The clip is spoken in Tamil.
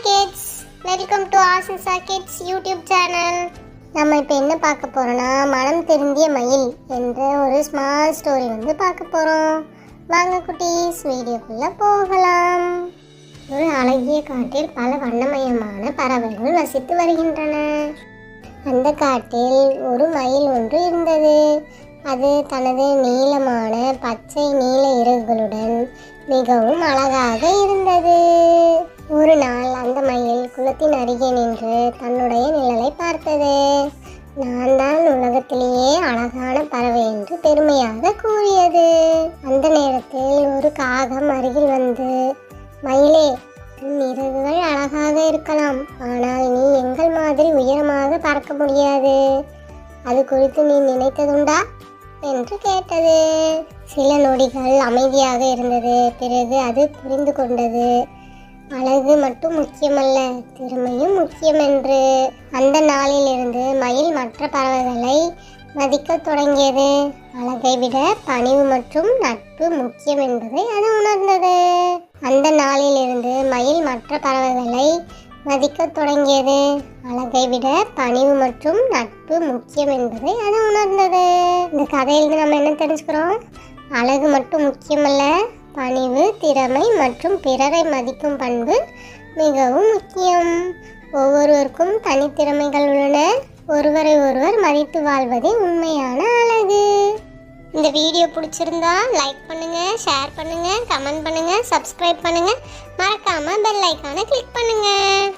Hi kids, welcome to Asisa kids YouTube channel. நம்ம இப்போ என்ன பார்க்க போகிறோன்னா, மனம் திருந்திய மயில் என்ற ஒரு ஸ்மால் ஸ்டோரி பார்க்க போகிறோம். வாங்க குட்டீஸ், வீடியோக்குள்ளே போகலாம். ஒரு அழகிய காட்டில் பல வண்ணமயமான பறவைகள் வசித்து வருகின்றன. அந்த காட்டில் ஒரு மயில் ஒன்று இருந்தது. அது தனது நீளமான பச்சை நீல இறகுகளுடன் மிகவும் அழகாக இருந்தது. ஒரு நாள் அந்த மயில் குளத்தின் அருகே நின்று தன்னுடைய நிழலை பார்த்தது. நான் தான் உலகத்திலேயே அழகான பறவை என்று பெருமையாக கூறியது. அந்த நேரத்தில் ஒரு காகம் அருகில் வந்து, மயிலே, உன் இறகுகள் அழகாக இருக்கலாம், ஆனால் நீ எங்கள் மாதிரி உயரமாக பறக்க முடியாது. அது குறித்து நீ நினைத்ததுண்டா என்று கேட்டது. சில நொடிகள் அமைதியாக இருந்தது. பிறகு அது புரிந்து கொண்டது. அழகு மட்டும் முக்கியமல்ல, திறமையும் முக்கியம் என்று. அந்த நாளிலிருந்து மயில் மற்ற பறவைகளை மதிக்க தொடங்கியது. அழகை விட பணிவு மற்றும் நட்பு முக்கியம் என்பதை அது உணர்ந்தது. அந்த நாளிலிருந்து மயில் மற்ற பறவைகளை மதிக்க தொடங்கியது. அழகை விட பணிவு மற்றும் நட்பு முக்கியம் என்பதை அது உணர்ந்தது. இந்த கதையிலிருந்து நம்ம என்ன தெரிஞ்சுக்கிறோம்? அழகு மட்டும் முக்கியமல்ல, பணிவு, திறமை மற்றும் பிறரை மதிக்கும் பண்பு மிகவும் முக்கியம். ஒவ்வொருவருக்கும் தனித்திறமைகள் உள்ளன. ஒருவரை ஒருவர் மதித்து வாழ்வதே உண்மையான அழகு. இந்த வீடியோ பிடிச்சிருந்தா லைக் பண்ணுங்க, ஷேர் பண்ணுங்க, கமெண்ட் பண்ணுங்க, சப்ஸ்கிரைப் பண்ணுங்க, மறக்காம பெல் ஐகானை கிளிக் பண்ணுங்க.